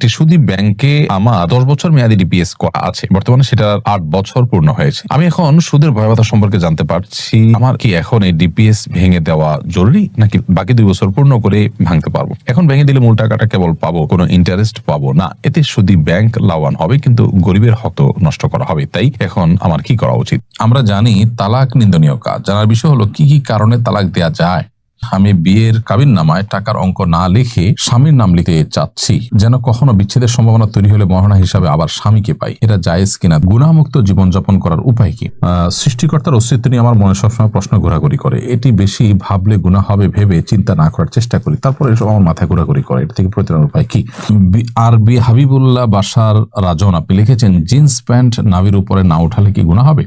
একটি সুদী ব্যাংকে আমার 10 বছর মেয়াদী ডিপিএস করা আছে, বর্তমানে সেটা 8 বছর পূর্ণ হয়েছে। আমি এখন সুদের ভয়াবহতা সম্পর্কে জানতে পারছি। আমার কি এখন এই ডিপিএস ভেঙে দেওয়া জরুরি, নাকি বাকি 2 বছর পূর্ণ করে ভাঙতে পারবো? এখন ভেঙে দিলে মূল টাকাটা কেবল পাবো, কোনো ইন্টারেস্ট পাবো না। এতে সুদী ব্যাংক লাভবান হবে, কিন্তু গরিবের হক তো নষ্ট করা হবে। তাই এখন আমার কি করা উচিত? আমরা জানি তালাক নিন্দনীয় কাজ। জানার বিষয় হলো কি কি কারণে তালাক দেয়া যায়। আমি বিয়ের কাবিননামায় টাকার অঙ্ক না লিখে স্বামীর নাম লিখতে চাচ্ছি, যেন কখনো বিচ্ছেদের সম্ভাবনা তৈরি হলে মহারণা হিসাবে আবার স্বামীকে পাই। এটা জায়েজ কিনা? গুনাহমুক্ত জীবনযাপন করার উপায় কি? সৃষ্টিকর্তার অস্তিত্ব নিয়ে আমার মনে সবসময় প্রশ্ন ঘোরাঘুরি করে। এটি বেশি ভাবলে গুনাহ হবে ভেবে চিন্তা না করার চেষ্টা করি, তারপরে এসব আমার মাথায় ঘোরাঘুরি করে। এটা থেকে প্রতিরোধের উপায় কি? আরবি হাবিবুল্লাহ বাসার রাজন আপনি লিখেছেন, জিন্স প্যান্ট নাভির উপরে না উঠালে কি গুনাহ হবে?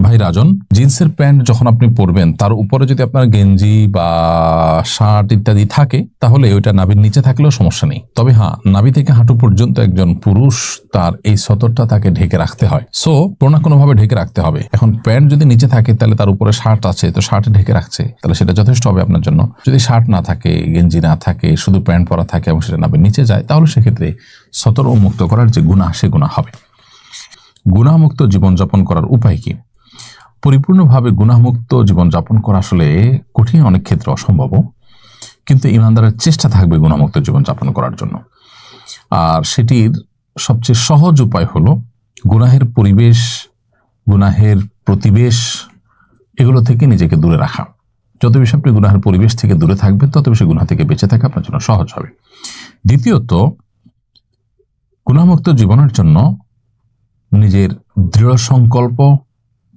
ভাই রাজন, জিন্সের প্যান্ট যখন আপনি পরবেন তার উপরে যদি আপনার গেঞ্জি বা শার্ট ইত্যাদি থাকে, তাহলে ওইটা নাভির নিচে থাকলেও সমস্যা নেই। তবে হ্যাঁ, নাভি থেকে হাঁটু পর্যন্ত একজন পুরুষ তার এই সতরটা তাকে ঢেকে রাখতে হয়। সো কোনো না কোনো ভাবে ঢেকে রাখতে হবে। এখন প্যান্ট যদি নিচে থাকে, তাহলে তার উপরে শার্ট আছে, তো শার্টে ঢেকে রাখছে, তাহলে সেটা যথেষ্ট হবে আপনার জন্য। যদি শার্ট না থাকে, গেঞ্জি না থাকে, শুধু প্যান্ট পরা থাকে এবং সেটা নাভির নিচে যায়, তাহলে সেক্ষেত্রে সতর ও মুক্ত করার যে গুনাহ, সে গুনাহ হবে। গুনাহমুক্ত জীবনযাপন করার উপায় কি? পরিপূর্ণভাবে গুনাহমুক্ত জীবনযাপন করা আসলে কঠিন, অনেক ক্ষেত্রে অসম্ভব, কিন্তু ইমানদারের চেষ্টা থাকবে গুনাহমুক্ত জীবনযাপন করার জন্য। আর সেটির সবচেয়ে সহজ উপায় হলো গুনাহের পরিবেশ, গুনাহের প্রতিবেশ, এগুলো থেকে নিজেকে দূরে রাখা। যত বেশি আপনি গুনাহের পরিবেশ থেকে দূরে থাকবেন, তত বেশি গুনাহ থেকে বেঁচে থাকা আপনার জন্য সহজ হবে। দ্বিতীয়ত, গুনাহমুক্ত জীবনের জন্য নিজের দৃঢ় সংকল্প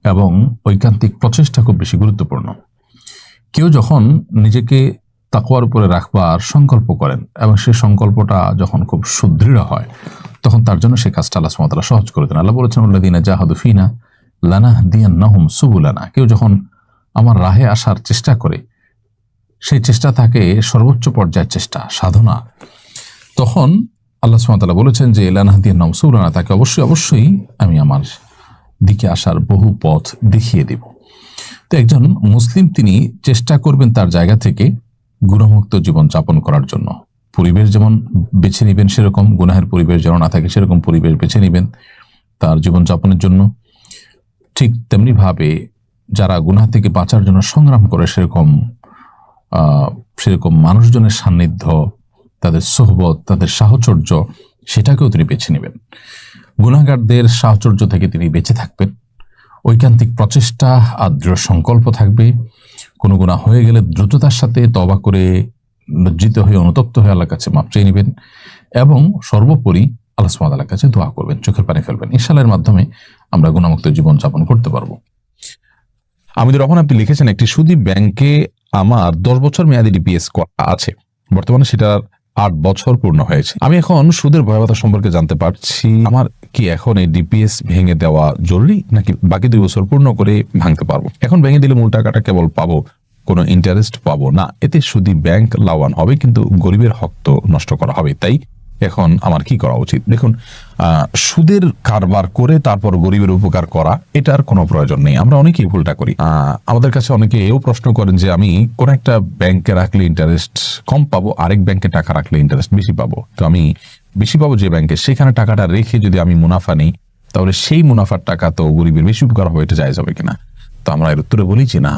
এবং ঐকান্তিক প্রচেষ্টা খুব বেশি গুরুত্বপূর্ণ। কেউ যখন নিজেকে তাকওয়ার উপরে রাখবার সংকল্প করেন এবং সেই সংকল্পটা যখন খুব সুদৃঢ় হয়, তখন তার জন্য সেই কাজটা আল্লাহ সুবহানাহু ওয়া তাআলা সহজ করে দেন। আল্লাহ বলেছেন, আল্লাযীনা জাহাদু ফীনা লানাহদিয়ান্নাহুম সুবুলানা। কেউ যখন আমার রাহে আসার চেষ্টা করে, সেই চেষ্টা থাকে সর্বোচ্চ পর্যায়ের চেষ্টা, সাধনা, তখন আল্লাহ সুবহানাহু ওয়া তাআলা বলেছেন যে লানাহদিয়ান্নাহুম সুবুলানা, তাকে অবশ্যই আমি আমার দিকে আসার বহু পথ দেখিয়ে দেব। তো একজন মুসলিম তিনি চেষ্টা করবেন তার জায়গা থেকে গুনাহমুক্ত জীবন যাপন করার জন্য। পরিবেশ যেমন বেছে নিবেন, সেরকম গুনাহের পরিবেশ যেন না থাকে সেরকম পরিবেশ বেছে নিবেন তার জীবন যাপনের জন্য। ঠিক তেমনি ভাবে যারা গুনাহ থেকে বাঁচার জন্য সংগ্রাম করে, সেরকম মানুষজনের সান্নিধ্য, তাদের সোহবত, তাদের সাহচর্য, সেটাকেও তিনি বেছে নেবেন। গুনাহগারদের সাহচর্য থেকে তিনি বেঁচে থাকবেন। ঐকান্তিক প্রচেষ্টা আর দৃঢ় সংকল্প থাকবে। কোনো গুনাহ হয়ে গেলে দ্রুততার সাথে তওবা করে, লজ্জিত হয়ে, অনুতপ্ত হয়ে আল্লাহর কাছে মাফ চেয়ে নেবেন এবং সর্বোপরি আল্লাহ সুবহানাহু ওয়া তাআলার কাছে দোয়া করবেন, চোখের পানি ফেলবেন। ইনশাআল্লাহ এর মাধ্যমে আমরা গুনাহমুক্ত জীবন যাপন করতে পারবো। আমিদুর রহমান আপনি লিখেছেন, একটি সুদী ব্যাংকে আমার 10 বছর মেয়াদী ডিপিএস করা আছে, বর্তমানে সেটার 8 বছর পূর্ণ হয়েছে। আমি এখন সুদের ভয়াবহতা সম্পর্কে জানতে পারছি। আমার কি এখন এই ডিপিএস ভেঙে দেওয়া জরুরি, নাকি বাকি 2 বছর পূর্ণ করে ভাঙতে পারবো? এখন ভেঙে দিলে মূল টাকাটা কেবল পাবো, কোনো ইন্টারেস্ট পাবো না। এতে সুদী ব্যাংক লাভবান হবে, কিন্তু গরিবের হক তো নষ্ট করা হবে। তাই এখন আমার কি করা উচিত? দেখুন, সুদের কারবার করে তারপর গরিবের উপকার করা, এটার কোনো প্রয়োজন নেই। আমরা অনেকেই ভুলটা করি। আমাদের কাছে অনেকে এও প্রশ্ন করেন যে আমি কোন একটা ব্যাংকে রাখলে ইন্টারেস্ট কম পাবো, আরেক ব্যাংকে টাকা রাখলে ইন্টারেস্ট বেশি পাবো। তো আমি বেশি পাবো যে ব্যাংকে, সেখানে টাকাটা রেখে যদি আমি মুনাফা নেই, তাহলে সেই মুনাফার টাকা তো গরিবের বেশি উপকার হবে, এটা জায়েজ হবে কিনা? তো আমরা এর উত্তরে বলেছি না,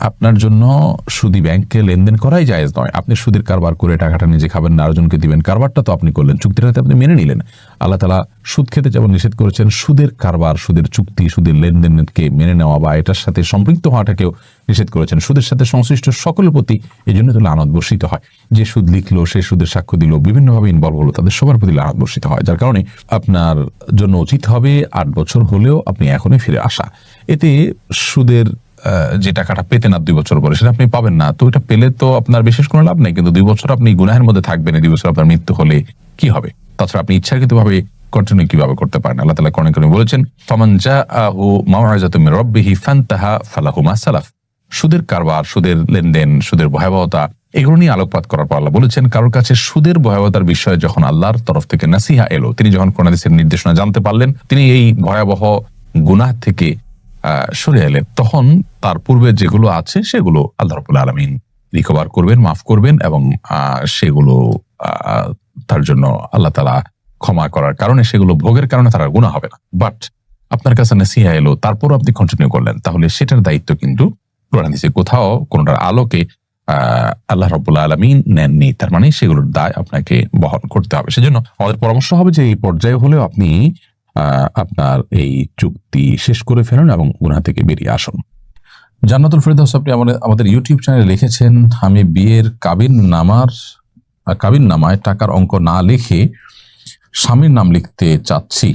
আপনার জন্য সুদী ব্যাংকে লেনদেন করাই জায়েজ নয়। আপনি সুদের কারবার করে টাকাটা নিজে খাবেন না, আরেকজনকে দিবেন, কারবারটা তো আপনি করলেন, চুক্তিটা আপনি মেনে নিলেন। আল্লাহ তাআলা সুদ খেতে যেমন নিষেধ করেছেন, সুদের কারবার, সুদের চুক্তি, সুদের লেনদেনকে মেনে নেওয়া বা এটার সাথে সম্পৃক্ত হওয়াটাকেও নিষেধ করেছেন। সুদের সাথে সংশ্লিষ্ট সকলের প্রতি এই জন্য তো লানত বর্ষিত হয়। যে সুদ লিখলো, সে সুদের সাক্ষ্য দিল, বিভিন্নভাবে ইনভলভ হলো, তাদের সবার প্রতি লানত বর্ষিত হয়। যার কারণে আপনার জন্য উচিত হবে 8 বছর হলেও আপনি এখনই ফিরে আসা। এতে সুদের যে টাকাটা পেতেন আর 2 বছর পরে, সেটা আপনি পাবেন না। তো এটা পেলে তো আপনার বিশেষ কোনো লাভ নেই, কিন্তু 2 বছর আপনি গুনাহের মধ্যে থাকবেন। 2 বছর আপনার মৃত্যু হলে কি হবে? তাছাড়া আপনি ইচ্ছাকৃতভাবে কন্টিনিউ কিভাবে করতে পারেন? আল্লাহ তাআলা কোরআনে কারিমে বলেছেন, ফামান জাআহু মাউইযাতুম মির রাব্বিহি ফান্তাহা ফালাহু মা সালাফ। সুদের কারবার, সুদের লেনদেন, সুদের ভয়াবহতা, এগুলো নিয়ে আলোকপাত করার পর আল্লাহ বলেছেন, কারোর কাছে সুদের ভয়াবহতার বিষয়ে যখন আল্লাহর তরফ থেকে নাসিহা এলো, তিনি যখন কোরআন হাদিসের নির্দেশনা জানতে পারলেন, তিনি এই ভয়াবহ গুনাহ থেকে সরে এলেন, তখন তার পূর্বে যেগুলো আছে সেগুলো আল্লাহ রাব্বুল আলামিন রিকভার করবেন, মাফ করবেন এবং সেগুলো তার জন্য আল্লাহ তাআলা ক্ষমা করার কারণে, সেগুলো ভোগের কারণে তার আর গুনাহ হবে না। বাট আপনার কাছে নসিহা এলো, তারপরও আপনি কন্টিনিউ করলেন, তাহলে সেটার দায়িত্ব কিন্তু কোরআন হাদিসে কোথাও কোনটার আলোকে আল্লাহ রাব্বুল আলামিন নেননি। তার মানে সেগুলোর দায় আপনাকে বহন করতে হবে। সেজন্য আমাদের পরামর্শ হবে যে এই পর্যায়ে হলেও আপনি আপনার এই চুক্তি শেষ করে ফেলুন এবং গুনাহ থেকে বেরিয়ে আসুন। জান্নাতুল ফেরদৌস আপনি আমাদের ইউটিউব চ্যানেলে লিখেছেন, আমি বিয়ের কাবিননামায় টাকার অঙ্ক না লিখে স্বামীর নাম লিখতে চাচ্ছি,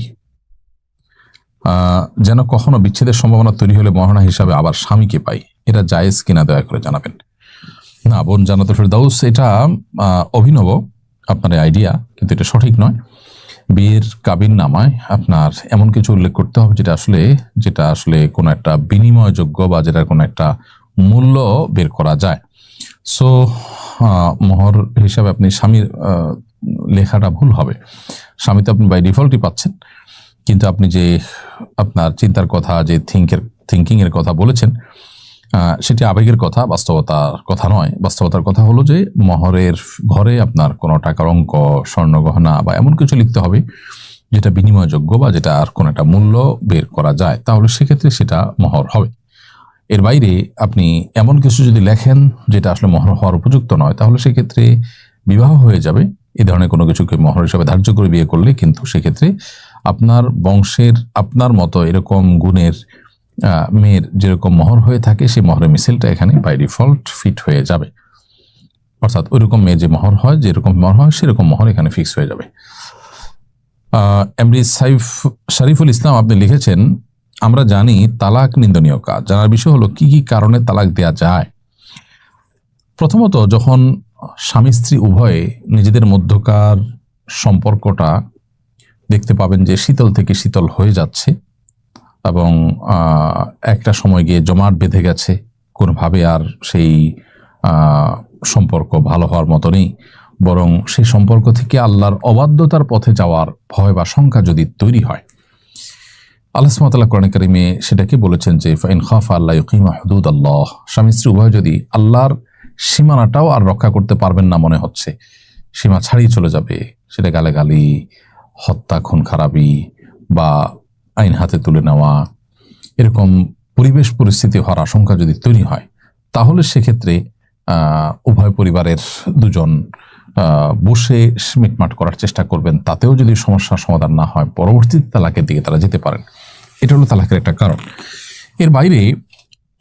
যেন কখনো বিচ্ছেদের সম্ভাবনা তৈরি হলে মহারণা হিসাবে আবার স্বামীকে পাই। এটা জায়েজ কিনা দয়া করে জানাবেন। না বোন জান্নাতুল ফেরদৌস, এটা অভিনব আপনার আইডিয়া, কিন্তু এটা সঠিক নয়। বিয়ের কাবিননামায় আপনার এমন কিছু উল্লেখ করতে হবে যেটা আসলে কোনো একটা বিনিময়যোগ্য বা যেটার কোনো একটা মূল্য বের করা যায়। সো মোহর হিসাবে আপনি স্বামীর লেখাটা ভুল হবে। স্বামী তো আপনি বাই ডিফল্টই পাচ্ছেন, কিন্তু আপনি যে আপনার চিন্তার কথা, যে থিঙ্কিং এর কথা বলেছেন, সেটি আবেগের কথা, বাস্তবতার কথা নয়। বাস্তবতার কথা হলো যে মোহরের ঘরে আপনার কোনো টাকার অঙ্ক, স্বর্ণ গহনা বা এমন কিছু লিখতে হবে যেটা বিনিময়যোগ্য বা যেটা আর কোনো একটা মূল্য বের করা যায়, তাহলে সেক্ষেত্রে সেটা মোহর হবে। এর বাইরে আপনি এমন কিছু যদি লেখেন যেটা আসলে মোহর হওয়ার উপযুক্ত নয়, তাহলে সেক্ষেত্রে বিবাহ হয়ে যাবে। এই ধরনের কোনো কিছুকে মোহর হিসাবে ধার্য করে বিয়ে করলে কিন্তু সেক্ষেত্রে আপনার বংশের আপনার মতো এরকম গুণের মেয়ের যেরকম মোহর হয়ে থাকে, সেই মোহরের মিছিলটা এখানে বাই ডিফল্ট ফিট হয়ে যাবে। অর্থাৎ ওইরকম মেয়ে যে মোহর হয়, যেরকম মোহর হয় সেরকম মোহর এখানে ফিক্স হয়ে যাবে। এমডি শরীফুল ইসলাম আপনি লিখেছেন, আমরা জানি তালাক নিন্দনীয় কাজ, জানার বিষয় হলো কি কি কারণে তালাক দেয়া যায়। প্রথমত, যখন স্বামী স্ত্রী উভয়ে নিজেদের মধ্যকার সম্পর্কটা দেখতে পাবেন যে শীতল থেকে শীতল হয়ে যাচ্ছে এবং একটা সময় গিয়ে জমাট বেঁধে গেছে, কোনোভাবে আর সেই সম্পর্ক ভালো হওয়ার মতো নেই, বরং সেই সম্পর্ক থেকে আল্লাহর অবাধ্যতার পথে যাওয়ার ভয় বা শঙ্কা যদি তৈরি হয়, আল্লাহ সুবহানাহু ওয়া তাআলা কোরআন কারীমে সেটাকে বলেছেন যে ফাইন খাফা আল্লা ইউকিমা হুদুদাল্লাহ, স্বামী স্ত্রী উভয় যদি আল্লাহর সীমানাটাও আর রক্ষা করতে পারবেন না মনে হচ্ছে, সীমা ছাড়িয়ে চলে যাবে, সেটা গালাগালি, হত্যা, খুন খারাপি বা আইন হাতে তুলে নেওয়া, এরকম পরিবেশ পরিস্থিতি হওয়ার আশঙ্কা যদি তৈরি হয়, তাহলে সেক্ষেত্রে উভয় পরিবারের দুজন বসে মিটমাট করার চেষ্টা করবেন। তাতেও যদি সমস্যার সমাধান না হয়, পরবর্তীতে তালাকের দিকে তারা যেতে পারেন। এটা হলো তালাকের একটা কারণ। এর বাইরে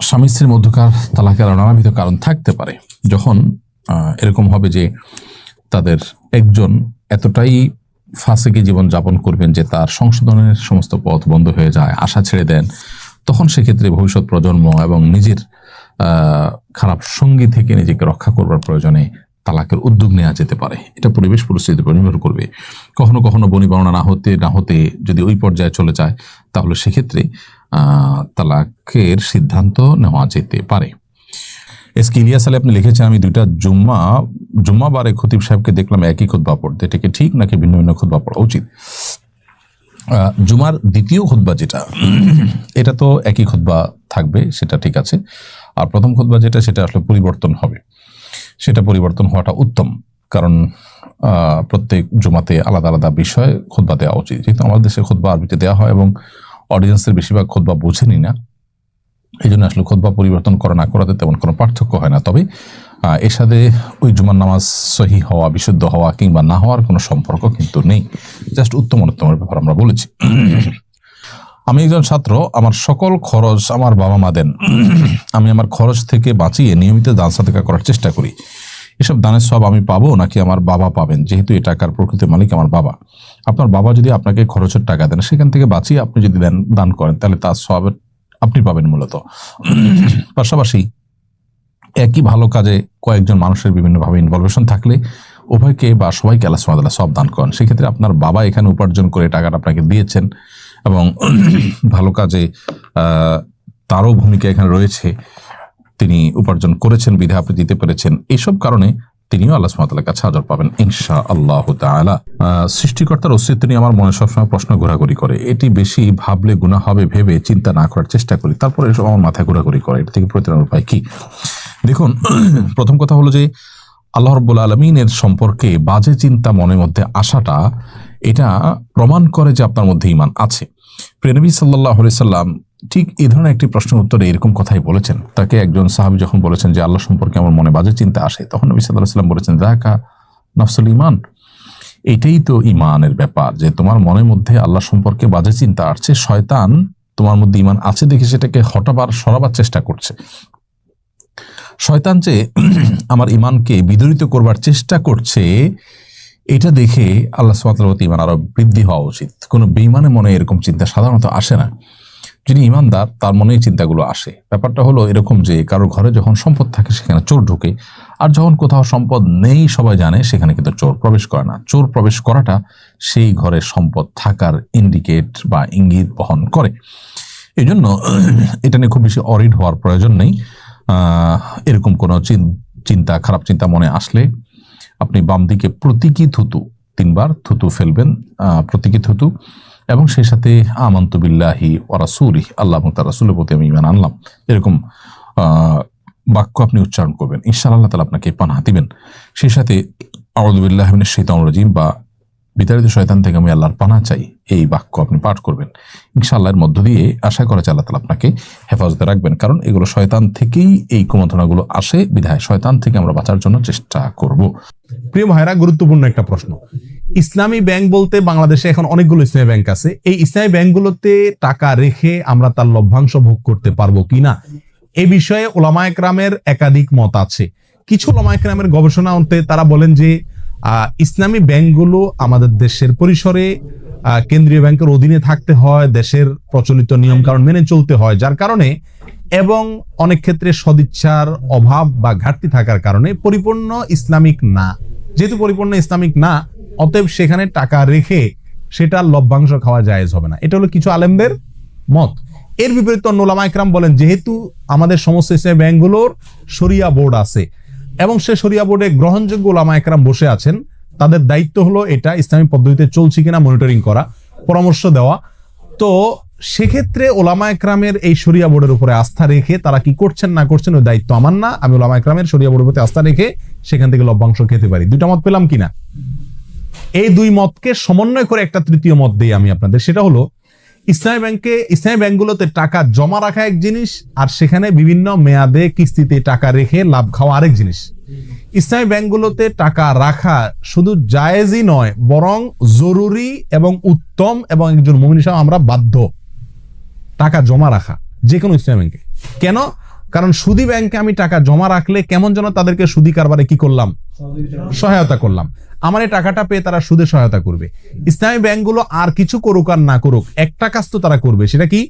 স্বামী স্ত্রীর মধ্যকার তালাকের নানাবিধ কারণ থাকতে পারে। যখন এরকম হবে যে তাদের একজন এতটাই ফাঁসিকে জীবন যাপন করবেন যে তার সংশোধনের সমস্ত পথ বন্ধ হয়ে যায়, আশা ছেড়ে দেন, তখন সেক্ষেত্রে ভবিষ্যৎ প্রজন্ম এবং নিজের খারাপ সঙ্গী থেকে নিজেকে রক্ষা করবার প্রয়োজনে তালাকের উদ্যোগ নেওয়া যেতে পারে। এটা পরিবেশ পরিস্থিতির উপর নির্ভর করবে। কখনো কখনো বনিবর্ণনা না হতে যদি ওই পর্যায়ে চলে যায়, তাহলে সেক্ষেত্রে তালাকের সিদ্ধান্ত নেওয়া যেতে পারে। এস কে ইলিয়াস আলী আপনি লিখেছেন, আমি দুইটা জুম্মাবারে খতিব সাহেবকে দেখলাম একই খুতবা পড়তে, এটা কি ঠিক নাকি ভিন্ন ভিন্ন খুতবা পড়া উচিত? জুমার দ্বিতীয় খুতবা যেটা, এটা তো একই খুতবা থাকবে, সেটা ঠিক আছে। আর প্রথম খুতবা যেটা, সেটা আসলে পরিবর্তন হবে, সেটা পরিবর্তন হওয়াটা উত্তম। কারণ প্রত্যেক জুমাতে আলাদা আলাদা বিষয় খুতবা দেওয়া উচিত। যেহেতু আমাদের দেশে খুতবা আরবিতে দেওয়া হয় এবং অডিয়েন্সের বেশিরভাগ খুতবা বোঝেনি না, এই জন্য আসলে খুতবা পরিবর্তন করা না করাতে তেমন কোনো পার্থক্য হয় না। তবে এর সাথে ওই জুমার নামাজ সহি হওয়া, বিশুদ্ধ হওয়া কিংবা না হওয়ার কোনো সম্পর্ক কিন্তু নেই। জাস্ট উত্তম অনুত্তমের ব্যাপার আমরা বলেছি। আমি একজন ছাত্র, আমার সকল খরচ আমার বাবা মা দেন। আমি আমার খরচ থেকে বাঁচিয়ে নিয়মিত দান সাদকা করার চেষ্টা করি। এসব দানের সব আমি পাবো নাকি আমার বাবা পাবেন? যেহেতু এই টাকার প্রকৃত মালিক আমার বাবা। আপনার বাবা যদি আপনাকে খরচের টাকা দেন, সেখান থেকে বাঁচিয়ে আপনি যদি দান করেন, তাহলে তার সব আপনি পাবেন মূলত। পাশাপাশি একই ভালো কাজে কয়েকজন মানুষের বিভিন্নভাবে ইনভলভেশন থাকলে উভয়কে বা সবাইকে আল্লাহ সুবহানাহু ওয়া তাআলা সব দান করেন। সেক্ষেত্রে আপনার বাবা এখানে উপার্জন করে টাকাটা আপনাকে দিয়েছেন এবং ভালো কাজে তারও ভূমিকা এখানে রয়েছে, তিনি উপার্জন করেছেন বিধায় আপনি দিতে পেরেছেন। এইসব কারণে তিনিও আল্লাহ সুবহানাহু ওয়া তাআলার কাছে আজর পাবেন ইনশাআল্লাহ তাআলা। সৃষ্টিকর্তার অস্তিত্ব নিয়ে আমার মনে সবসময় প্রশ্ন ঘোরাঘুরি করে। এটি বেশি ভাবলে গুনাহ হবে ভেবে চিন্তা না করার চেষ্টা করি, তারপরে এসব আমার মাথায় ঘোরাঘুরি করে। এটা থেকে পরিত্রাণের উপায় কি? দেখুন, প্রথম কথা হলো যে আল্লাহ রাব্বুল আলামিনের সম্পর্কে বাজে চিন্তা মনের মধ্যে আসাটা এটা প্রমাণ করে যে আপনার মধ্যে ঈমান আছে। প্রিয় নবী সাল্লাল্লাহু আলাইহি সাল্লাম ঠিক এই ধরনের একটি প্রশ্নের উত্তরে এরকম কথাই বলেছেন। তাকে একজন সাহাবী যখন বলেছেন যে আল্লাহ সম্পর্কে আমার মনে বাজে চিন্তা আসে, তখন নবী সাল্লাল্লাহু আলাইহি সাল্লাম বলেছেন যাকা নফসুল ঈমান, এটাই তো ঈমানের ব্যাপার, যে তোমার মনের মধ্যে আল্লাহ সম্পর্কে বাজে চিন্তা আসছে, শয়তান তোমার মধ্যে ঈমান আছে দেখে সেটাকে সরাবার চেষ্টা করছে। শয়তান যে আমার ঈমানকে বিদরিত করবার চেষ্টা করছে, এটা দেখে আল্লাহ সুবহানাহু ওয়া তাআলার প্রতি ঈমান আরো বৃদ্ধি হওয়া উচিত। কোনো বেঈমানের মনে এরকম চিন্তা সাধারণত আসে না। যিনি ঈমানদার তার মনে এই চিন্তাগুলো আসে। ব্যাপারটা হলো এরকম যে কারোর ঘরে যখন সম্পদ থাকে সেখানে চোর ঢোকে, আর যখন কোথাও সম্পদ নেই সবাই জানে সেখানে কিন্তু চোর প্রবেশ করে না। চোর প্রবেশ করাটা সেই ঘরে সম্পদ থাকার ইন্ডিকেট বা ইঙ্গিত বহন করে। এই জন্য এটা নিয়ে খুব বেশি অরিড হওয়ার প্রয়োজন নেই। এরকম কোনো চিন্তা, খারাপ চিন্তা মনে আসলে আপনি বাম দিকে প্রতীকী থুতু 3 বার থুতু ফেলবেন, প্রতীকী থুতু, এবং সেই সাথে আমানতু বিল্লাহি ওয়া রাসূলিহি, আল্লাহ এবং তার রাসূলের প্রতি আমি ঈমান আনলাম, এরকম বাক্য আপনি উচ্চারণ করবেন। ইনশাআল্লাহ আল্লাহ তাআলা আপনাকে পানাহ দিবেন। সেই সাথে আউযু বিল্লাহি মিনাশ শাইতানির রাজীম বা বিতাড়িত শয়তান থেকে আমি আল্লাহর পানাহ চাই, এই বাক্য আপনি পাঠ করবেন। ইনশাআল্লাহ এর মধ্য দিয়ে আশা করা যায় আল্লাহ তাআলা আপনাকে হেফাজতে রাখবেন, কারণ এগুলো শয়তান থেকেই এই কুমন্ত্রণাগুলো আসে, বিধায় শয়তান থেকে আমরা বাঁচার জন্য চেষ্টা করব। প্রিয় ভাইরা, গুরুত্বপূর্ণ একটা প্রশ্ন। ইসলামী ব্যাংক বলতে বাংলাদেশে এখন অনেকগুলো ইসলামী ব্যাংক আছে। এই ইসলামী ব্যাংকগুলোতে টাকা রেখে আমরা তার লভ্যাংশ ভোগ করতে পারবো কিনা, এ বিষয়ে ওলামায়ে কেরামের একাধিক মত আছে। কিছু ওলামায়ে কেরামের গবেষণা অন্তে তারা বলেন যে ইসলামী ব্যাংকগুলো আমাদের দেশের পরিসরে কেন্দ্রীয় ব্যাংকের অধীনে থাকতে হয়, দেশের প্রচলিত নিয়ম কারণ মেনে চলতে হয়, যার কারণে এবং অনেক ক্ষেত্রে সদিচ্ছার অভাব বা ঘাটতি থাকার কারণে পরিপূর্ণ ইসলামিক না। যেহেতু পরিপূর্ণ ইসলামিক না, অতএব সেখানে টাকা রেখে সেটার লভ্যাংশ খাওয়া জায়েজ হবে না। এটা হলো কিছু আলেমদের মত। এর বিপরীতে অন্য ওলামায়ে কেরাম বলেন যেহেতু আমাদের সমস্ত ইসলামী ব্যাংকগুলোর শরিয়া বোর্ড আছে এবং সে শরিয়া বোর্ডে গ্রহণযোগ্য ওলামায়ে কেরাম বসে আছেন, তাদের দায়িত্ব হলো এটা ইসলামী পদ্ধতিতে চলছে কিনা মনিটরিং করা, পরামর্শ দেওয়া। তো সেক্ষেত্রে ওলামায়ে কেরামের এই শরিয়া বোর্ডের উপরে আস্থা রেখে তারা কি করছেন না করছেন ওই দায়িত্ব আমার না। আমি ওলামায়ে কেরামের শরিয়া বোর্ডের প্রতি আস্থা রেখে সেখান থেকে লভ্যাংশ খেতে পারি। দুইটা মত পেলাম কিনা? এই দুই মতকে সমন্বয় করে একটা তৃতীয় মত দিই আমি আপনাদের, সেটা হলো ইসলামী ব্যাংকগুলোতে টাকা জমা রাখা এক জিনিস, আর সেখানে বিভিন্ন মেয়াদে কিস্তিতে টাকা রেখে লাভ খাওয়া আরেক জিনিস। ইসলামী ব্যাংকগুলোতে টাকা রাখা শুধু জায়েজই নয়, বরং জরুরি এবং উত্তম, এবং একজন মুমিন হিসেবে আমরা বাধ্য টাকা জমা রাখা যে কোনো ইসলামী ব্যাংকে। কেন? কারণ সুদী ব্যাংকে আমি টাকা জমা রাখলে কেমন যেন তাদেরকে সুদী কারবারে কি করলাম, সহায়তা করলাম। আমার এই টাকাটা পেয়ে তারা সুদে সহায়তা করবে। ইসলামী ব্যাংকগুলো আর কিছু করুক আর না করুক, একটা কাজ তো তারা করবে, সেটা কি?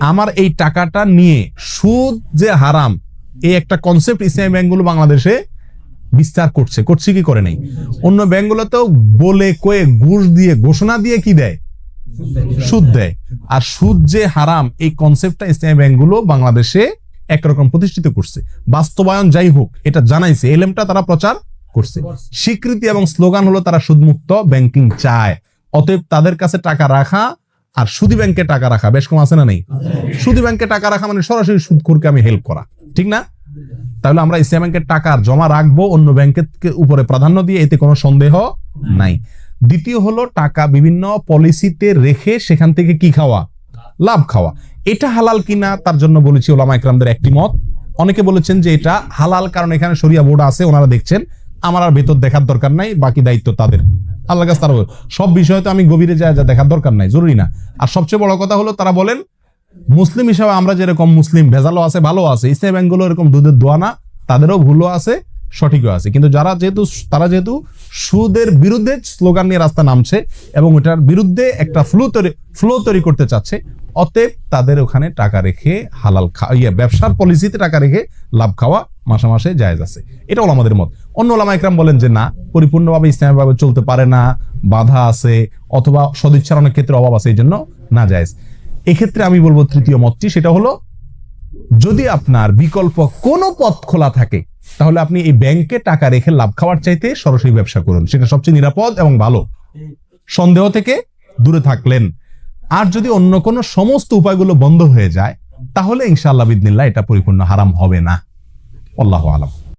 আমার এই টাকাটা নিয়ে সুদ যে হারাম, এই একটা কনসেপ্ট ইসলামী ব্যাংকগুলো বাংলাদেশে বিস্তার করছে কি করে নাই? অন্য ব্যাংকগুলোতেও বলে কয়ে ঘুষ দিয়ে ঘোষণা দিয়ে কি দেয়, সুদ দেয়। আর সুদ যে হারাম এই কনসেপ্টটা ইসলামী ব্যাংকগুলো বাংলাদেশে একরকম প্রতিষ্ঠিত করছে। বাস্তবায়ন যাই হোক এটা জানাইছে, এলএমটা তারা প্রচার করছে। স্বীকৃতি এবং স্লোগান হলো তারা সুদমুক্ত ব্যাংকিং চায়। অতএব তাদের কাছে টাকা রাখা আর সুদী ব্যাংকে টাকা রাখা বেশ কম আছে না নেই? সুদী ব্যাংকে টাকা রাখা মানে সরাসরি সুদখোরকে আমি হেল্প করা, ঠিক না? তাহলে আমরা ইসলামী ব্যাংকের টাকা জমা রাখবো অন্য ব্যাংকের উপরে প্রাধান্য দিয়ে, এতে কোনো সন্দেহ নাই। দ্বিতীয় হলো টাকা বিভিন্ন পলিসিতে রেখে সেখান থেকে কি খাওয়া, লাভ খাওয়া। এটা হালাল কিনা তার জন্য বলেছি ওলামায়ে কেরামদের একটি মত। অনেকে বলেছেন যে এটা হালাল, কারণ এখানে শরিয়া বোর্ড আছে, ওনারা দেখছেন, আমার আর ভেতর দেখার দরকার নাই, বাকি দায়িত্ব তাদের, আল্লাহর কাছে তারা সব বিষয়ে তো আমি গভীরে যা দেখার দরকার নাই, জরুরি না। আর সবচেয়ে বড় কথা হলো তারা বলেন মুসলিম হিসাবে আমরা যেরকম মুসলিম, ভেজালও আছে ভালো আছে, ইসলামী ব্যাংকগুলো এরকম দুধের দোয়া না, তাদেরও ভুলও আছে সঠিকও আছে। কিন্তু তারা যেহেতু সুদের বিরুদ্ধে স্লোগান নিয়ে রাস্তা নামছে এবং এটার বিরুদ্ধে একটা ফ্লো তৈরি করতে চাচ্ছে, অতএব তাদের ওখানে টাকা রেখে হালাল ব্যবসার পলিসিতে টাকা রেখে লাভ খাওয়া মাসে মাসে জায়েজ আছে। এটা হলো আমাদের মত। অন্য ওলামায়ে কেরাম বলেন যে না, পরিপূর্ণভাবে ইসলামীভাবে চলতে পারে না, বাধা আছে, অথবা সদিচ্ছার অনেক ক্ষেত্রে অভাব আছে, এই জন্য না জায়েজ। এক্ষেত্রে আমি বলবো তৃতীয় মতটি, সেটা হলো যদি আপনার বিকল্প কোনো পথ খোলা থাকে তাহলে আপনি এই ব্যাংকে টাকা রেখে লাভ খাওয়ার চাইতে সরাসরি ব্যবসা করুন, সেটা সবচেয়ে নিরাপদ এবং ভালো, সন্দেহ থেকে দূরে থাকলেন। আর যদি অন্য কোনো সমস্ত উপায়গুলো বন্ধ হয়ে যায় তাহলে ইনশাআল্লাহ বিদিনিল্লাহ এটা পরিপূর্ণ হারাম হবে না। আল্লাহু আলাম।